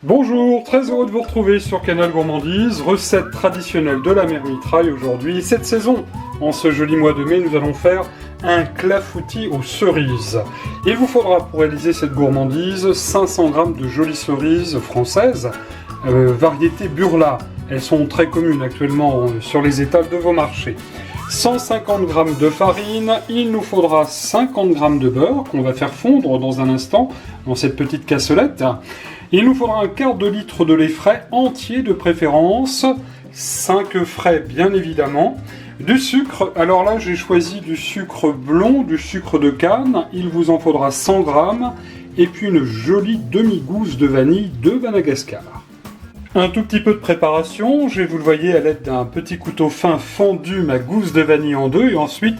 Bonjour, très heureux de vous retrouver sur Canal Gourmandise, recette traditionnelle de la mère Mitraille aujourd'hui. Cette saison, en ce joli mois de mai, nous allons faire un clafoutis aux cerises. Il vous faudra pour réaliser cette gourmandise 500 g de jolies cerises françaises, variété Burla. Elles sont très communes actuellement sur les étals de vos marchés. 150 g de farine, il nous faudra 50 g de beurre qu'on va faire fondre dans un instant dans cette petite cassolette. Il nous faudra un quart de litre de lait frais entier de préférence, 5 œufs frais bien évidemment, du sucre, alors là j'ai choisi du sucre blond, du sucre de canne, il vous en faudra 100 g, et puis une jolie demi-gousse de vanille de Madagascar. Un tout petit peu de préparation, vous le voyez à l'aide d'un petit couteau fin fendu ma gousse de vanille en deux, et ensuite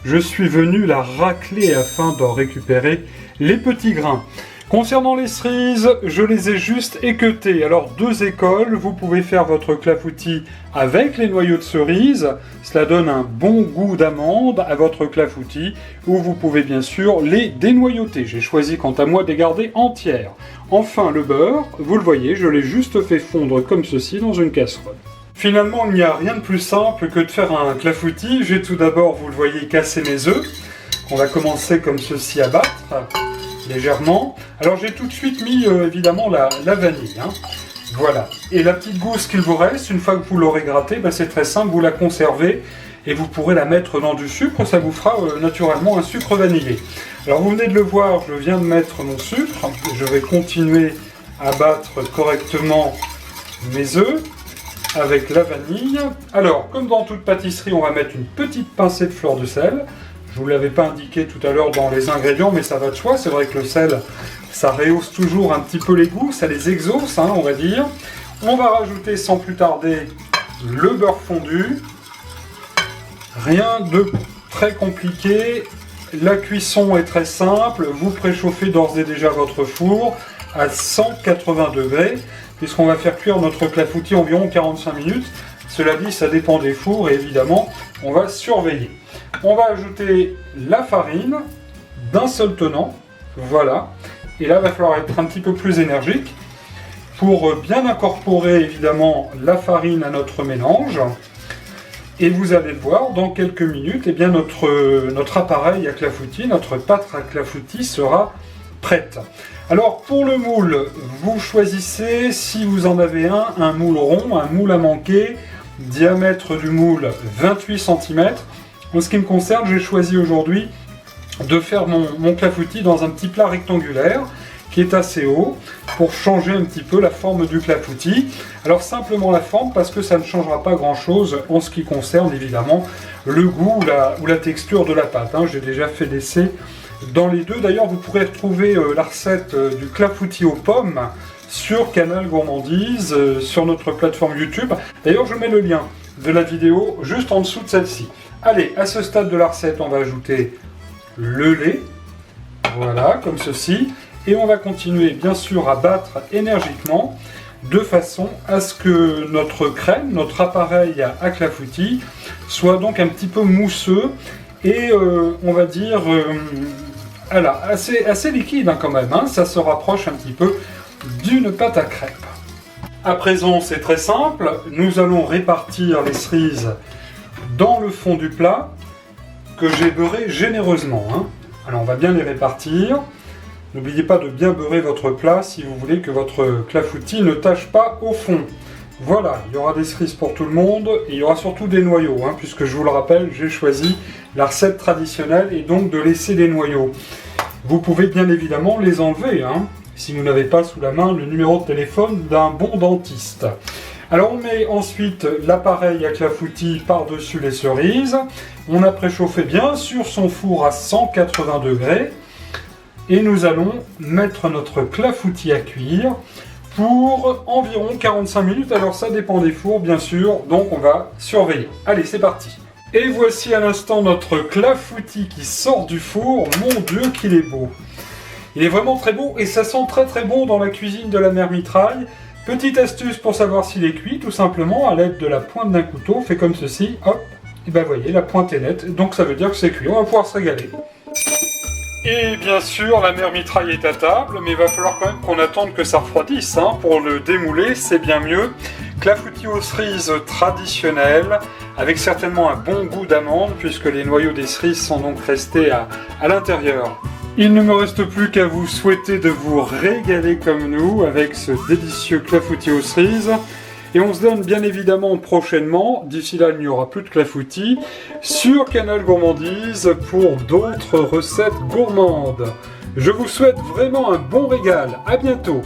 je suis venu la racler afin d'en récupérer les petits grains. Concernant les cerises, je les ai juste équeutées. Alors deux écoles, vous pouvez faire votre clafoutis avec les noyaux de cerise. Cela donne un bon goût d'amande à votre clafoutis. Ou vous pouvez bien sûr les dénoyauter. J'ai choisi quant à moi de les garder entières. Enfin le beurre, vous le voyez, je l'ai juste fait fondre comme ceci dans une casserole. Finalement, il n'y a rien de plus simple que de faire un clafoutis. J'ai tout d'abord, vous le voyez, cassé mes œufs. On va commencer comme ceci à battre. Légèrement. Alors j'ai tout de suite mis évidemment la vanille. Voilà. Et la petite gousse qu'il vous reste, une fois que vous l'aurez grattée, c'est très simple, vous la conservez et vous pourrez la mettre dans du sucre, ça vous fera naturellement un sucre vanillé. Alors vous venez de le voir, je viens de mettre mon sucre, je vais continuer à battre correctement mes œufs avec la vanille. Alors, comme dans toute pâtisserie, on va mettre une petite pincée de fleur de sel. Je ne vous l'avais pas indiqué tout à l'heure dans les ingrédients, mais ça va de soi. C'est vrai que le sel, ça rehausse toujours un petit peu les goûts, ça les exauce, on va dire. On va rajouter sans plus tarder le beurre fondu. Rien de très compliqué. La cuisson est très simple. Vous préchauffez d'ores et déjà votre four à 180 degrés, puisqu'on va faire cuire notre clafoutis environ 45 minutes. Cela dit, ça dépend des fours et évidemment, on va surveiller. On va ajouter la farine d'un seul tenant, voilà. Et là, il va falloir être un petit peu plus énergique pour bien incorporer évidemment la farine à notre mélange. Et vous allez le voir, dans quelques minutes, notre appareil à clafoutis, notre pâte à clafoutis sera prête. Alors pour le moule, vous choisissez, si vous en avez un moule rond, un moule à manquer, diamètre du moule 28 cm. En ce qui me concerne, j'ai choisi aujourd'hui de faire mon clafoutis dans un petit plat rectangulaire qui est assez haut pour changer un petit peu la forme du clafoutis. Alors simplement la forme parce que ça ne changera pas grand chose en ce qui concerne évidemment le goût ou la texture de la pâte. J'ai déjà fait l'essai dans les deux. D'ailleurs, vous pourrez retrouver la recette du clafoutis aux pommes sur Canal Gourmandise, sur notre plateforme YouTube. D'ailleurs, je mets le lien de la vidéo juste en dessous de celle-ci. Allez, à ce stade de la recette, on va ajouter le lait, voilà, comme ceci, et on va continuer bien sûr à battre énergiquement, de façon à ce que notre crème, notre appareil à clafoutis, soit donc un petit peu mousseux, et on va dire, assez liquide quand même, ça se rapproche un petit peu d'une pâte à crêpes. À présent, c'est très simple, nous allons répartir les cerises dans le fond du plat que j'ai beurré généreusement. Alors on va bien les répartir. N'oubliez pas de bien beurrer votre plat si vous voulez que votre clafoutis ne tâche pas au fond. Voilà, il y aura des cerises pour tout le monde et il y aura surtout des noyaux, puisque je vous le rappelle, j'ai choisi la recette traditionnelle et donc de laisser les noyaux. Vous pouvez bien évidemment les enlever, si vous n'avez pas sous la main le numéro de téléphone d'un bon dentiste. Alors on met ensuite l'appareil à clafoutis par-dessus les cerises. On a préchauffé bien sûr son four à 180 degrés. Et nous allons mettre notre clafoutis à cuire pour environ 45 minutes. Alors ça dépend des fours bien sûr, donc on va surveiller. Allez, c'est parti. Et voici à l'instant notre clafoutis qui sort du four. Mon Dieu qu'il est beau. Il est vraiment très beau et ça sent très très bon dans la cuisine de la mère Mitraille. Petite astuce pour savoir s'il est cuit, tout simplement à l'aide de la pointe d'un couteau, fait comme ceci, hop, Et ben voyez, la pointe est nette, donc ça veut dire que c'est cuit. On va pouvoir se régaler. Et bien sûr, la mère mitraille est à table, mais il va falloir quand même qu'on attende que ça refroidisse hein, pour le démouler, c'est bien mieux. Clafoutis aux cerises traditionnel, avec certainement un bon goût d'amande, puisque les noyaux des cerises sont donc restés à l'intérieur. Il ne me reste plus qu'à vous souhaiter de vous régaler comme nous avec ce délicieux clafoutis aux cerises. Et on se donne bien évidemment prochainement, d'ici là il n'y aura plus de clafoutis, sur Canal Gourmandise pour d'autres recettes gourmandes. Je vous souhaite vraiment un bon régal, à bientôt!